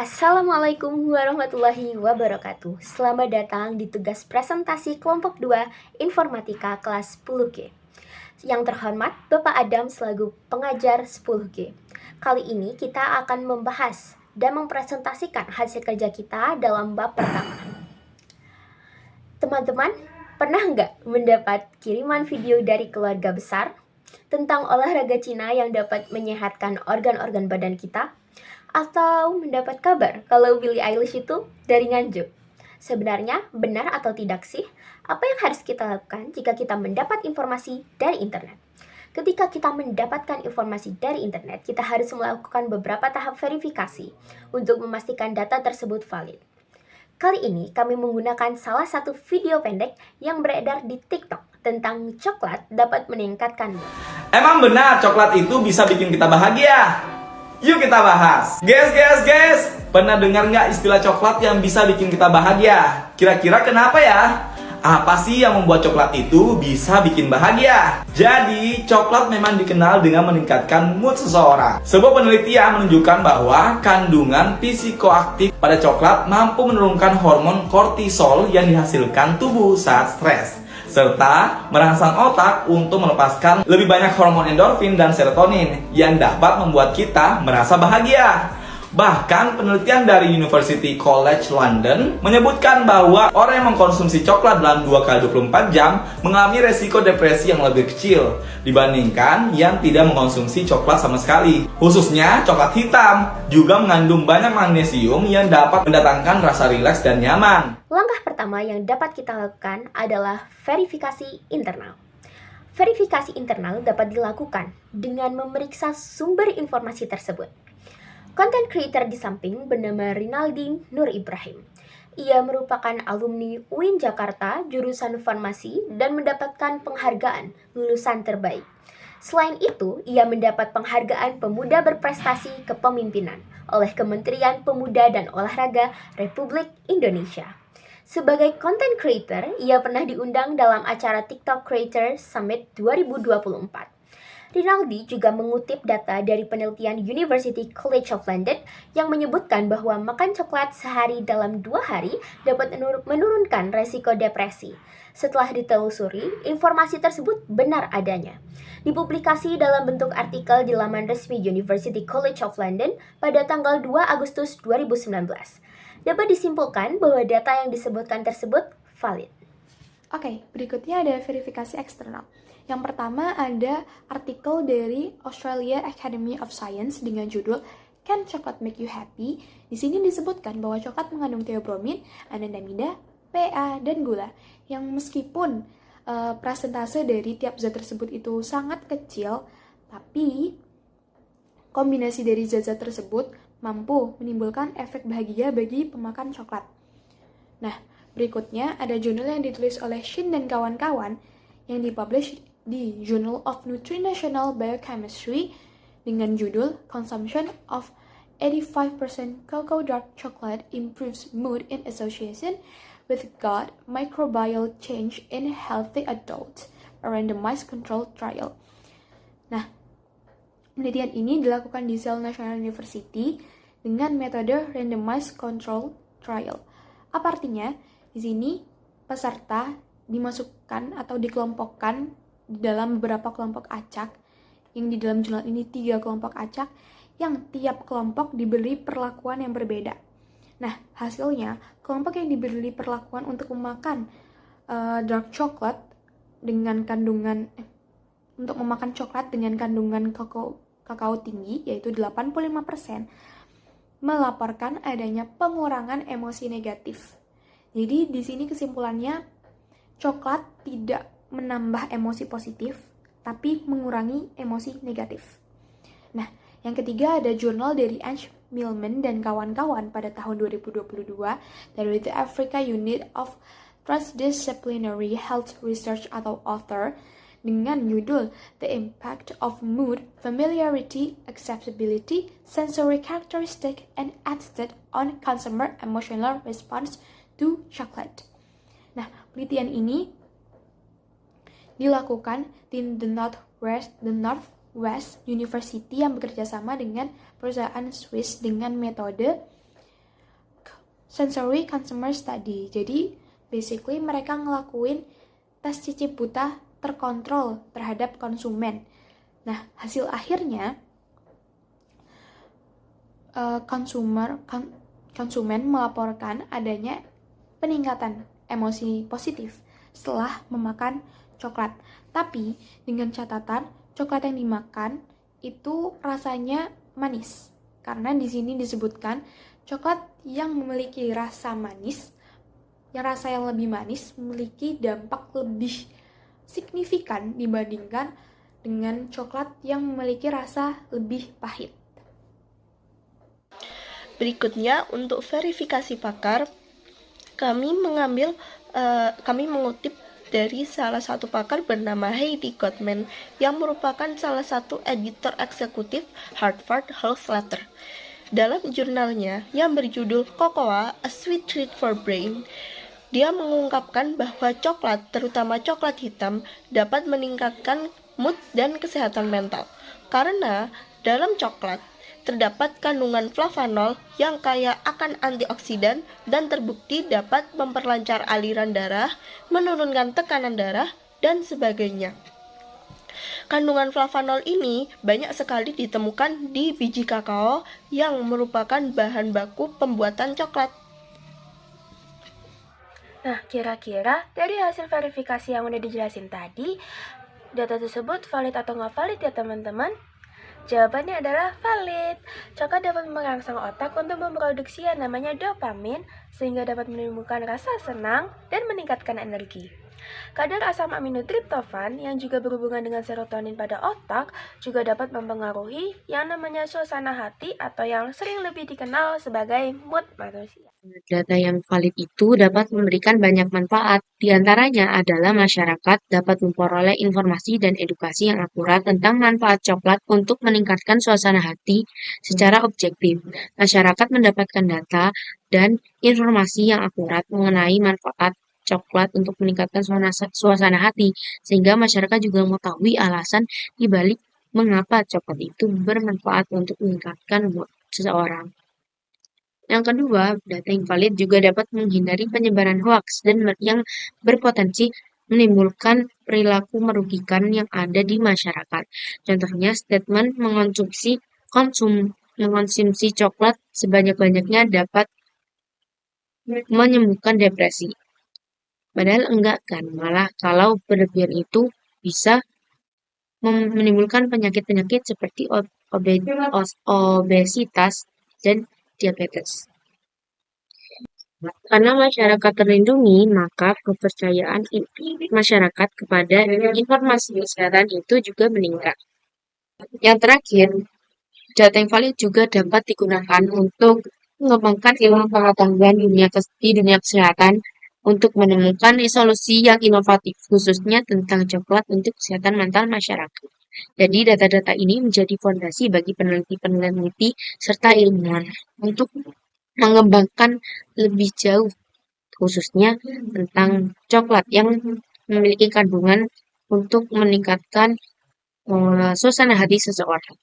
Assalamualaikum warahmatullahi wabarakatuh. Selamat datang di tugas presentasi kelompok 2 Informatika kelas 10G. Yang terhormat Bapak Adam selaku pengajar 10G. Kali ini kita akan membahas dan mempresentasikan hasil kerja kita dalam bab pertama. Teman-teman, pernah nggak mendapat kiriman video dari keluarga besar tentang olahraga Cina yang dapat menyehatkan organ-organ badan kita? Atau mendapat kabar kalau Billie Eilish itu dari Nganjuk? Sebenarnya benar atau tidak sih? Apa yang harus kita lakukan jika kita mendapat informasi dari internet? Ketika kita mendapatkan informasi dari internet, kita harus melakukan beberapa tahap verifikasi untuk memastikan data tersebut valid. Kali ini kami menggunakan salah satu video pendek yang beredar di TikTok tentang coklat dapat meningkatkan mood. Emang benar coklat itu bisa bikin kita bahagia? Yuk kita bahas. Guys, pernah dengar nggak istilah coklat yang bisa bikin kita bahagia? Kira-kira kenapa ya? Apa sih yang membuat coklat itu bisa bikin bahagia? Jadi, coklat memang dikenal dengan meningkatkan mood seseorang. Sebuah penelitian menunjukkan bahwa kandungan psikoaktif pada coklat mampu menurunkan hormon kortisol yang dihasilkan tubuh saat stres, serta merangsang otak untuk melepaskan lebih banyak hormon endorfin dan serotonin yang dapat membuat kita merasa bahagia. Bahkan penelitian dari University College London menyebutkan bahwa orang yang mengkonsumsi coklat dalam 2 kali 24 jam mengalami resiko depresi yang lebih kecil dibandingkan yang tidak mengkonsumsi coklat sama sekali. Khususnya coklat hitam juga mengandung banyak magnesium yang dapat mendatangkan rasa rileks dan nyaman. Langkah pertama yang dapat kita lakukan adalah verifikasi internal. Verifikasi internal dapat dilakukan dengan memeriksa sumber informasi tersebut. Content creator di samping bernama Rinaldi Nur Ibrahim. Ia merupakan alumni UIN Jakarta jurusan farmasi dan mendapatkan penghargaan lulusan terbaik. Selain itu, ia mendapat penghargaan Pemuda Berprestasi Kepemimpinan oleh Kementerian Pemuda dan Olahraga Republik Indonesia. Sebagai content creator, ia pernah diundang dalam acara TikTok Creator Summit 2024. Rinaldi juga mengutip data dari penelitian University College of London yang menyebutkan bahwa makan coklat sehari dalam 2 hari dapat menurunkan resiko depresi. Setelah ditelusuri, informasi tersebut benar adanya. Dipublikasi dalam bentuk artikel di laman resmi University College of London pada tanggal 2 Agustus 2019. Dapat disimpulkan bahwa data yang disebutkan tersebut valid. Oke, berikutnya ada verifikasi eksternal. Yang pertama ada artikel dari Australia Academy of Science dengan judul Can Chocolate Make You Happy? Di sini disebutkan bahwa coklat mengandung theobromine, anandamida, PA, dan gula. Yang meskipun persentase dari tiap zat tersebut itu sangat kecil, tapi kombinasi dari zat-zat tersebut mampu menimbulkan efek bahagia bagi pemakan coklat. Nah, berikutnya ada jurnal yang ditulis oleh Shin dan kawan-kawan yang dipublish di Journal of Nutritional Biochemistry dengan judul Consumption of 85% Cocoa Dark Chocolate Improves Mood in Association with Gut Microbial Change in Healthy Adults, a randomized controlled trial. Nah, penelitian ini dilakukan di Seoul National University dengan metode randomized controlled trial. Apa artinya? Di sini peserta dimasukkan atau dikelompokkan di dalam beberapa kelompok acak, yang di dalam jurnal ini 3 kelompok acak, yang tiap kelompok diberi perlakuan yang berbeda. Nah, hasilnya, kelompok yang diberi perlakuan untuk memakan dark chocolate dengan kandungan, untuk memakan coklat dengan kandungan kakao tinggi, yaitu 85%, melaporkan adanya pengurangan emosi negatif. Jadi, di sini kesimpulannya, coklat tidak menambah emosi positif, tapi mengurangi emosi negatif. Nah, yang ketiga ada jurnal dari Ange Millman dan kawan-kawan pada tahun 2022 dari The Africa Unit of Transdisciplinary Health Research atau author dengan judul The Impact of Mood, Familiarity, Acceptability, Sensory Characteristic, and Attitude on Consumer Emotional Response to Chocolate. Nah, penelitian ini dilakukan di The Northwest University yang bekerja sama dengan perusahaan Swiss dengan metode sensory consumer study. Jadi, basically mereka ngelakuin tes cicip buta terkontrol terhadap konsumen. Nah, hasil akhirnya konsumen melaporkan adanya peningkatan emosi positif setelah memakan coklat. Tapi dengan catatan coklat yang dimakan itu rasanya manis. Karena di sini disebutkan coklat yang memiliki rasa manis, yang lebih manis memiliki dampak lebih signifikan dibandingkan dengan coklat yang memiliki rasa lebih pahit. Berikutnya, untuk verifikasi pakar, kami mengutip dari salah satu pakar bernama Heidi Gottman yang merupakan salah satu editor eksekutif Harvard Health Letter. Dalam jurnalnya yang berjudul Cocoa, A Sweet Treat for Brain, dia mengungkapkan bahwa coklat, terutama coklat hitam, dapat meningkatkan mood dan kesehatan mental. Karena dalam coklat terdapat kandungan flavanol yang kaya akan antioksidan dan terbukti dapat memperlancar aliran darah, menurunkan tekanan darah, dan sebagainya. Kandungan flavanol ini banyak sekali ditemukan di biji kakao yang merupakan bahan baku pembuatan coklat. Nah, kira-kira dari hasil verifikasi yang udah dijelasin tadi, data tersebut valid atau nggak valid ya teman-teman? Jawabannya adalah valid. Coklat dapat merangsang otak untuk memproduksi yang namanya dopamin, sehingga dapat menimbulkan rasa senang dan meningkatkan energi. Kadar asam amino triptofan yang juga berhubungan dengan serotonin pada otak juga dapat mempengaruhi yang namanya suasana hati atau yang sering lebih dikenal sebagai mood manusia. Data yang valid itu dapat memberikan banyak manfaat. Di antaranya adalah masyarakat dapat memperoleh informasi dan edukasi yang akurat tentang manfaat coklat untuk meningkatkan suasana hati secara objektif. Masyarakat mendapatkan data dan informasi yang akurat mengenai manfaat coklat untuk meningkatkan suasana hati, sehingga masyarakat juga mengetahui alasan dibalik mengapa coklat itu bermanfaat untuk meningkatkan mood seseorang. Yang kedua, data yang valid juga dapat menghindari penyebaran hoaks dan yang berpotensi menimbulkan perilaku merugikan yang ada di masyarakat. Contohnya, statement mengonsumsi coklat sebanyak-banyaknya dapat menyembuhkan depresi. Padahal enggak kan, malah kalau berlebihan itu bisa menimbulkan penyakit-penyakit seperti obesitas dan diabetes. Karena masyarakat terlindungi, maka kepercayaan masyarakat kepada informasi kesehatan itu juga meningkat. Yang terakhir, data yang valid juga dapat digunakan untuk mengembangkan ilmu pengetahuan di dunia kesehatan untuk menemukan solusi yang inovatif, khususnya tentang coklat untuk kesehatan mental masyarakat. Jadi data-data ini menjadi fondasi bagi peneliti-peneliti serta ilmuwan untuk mengembangkan lebih jauh khususnya tentang coklat yang memiliki kandungan untuk meningkatkan suasana hati seseorang.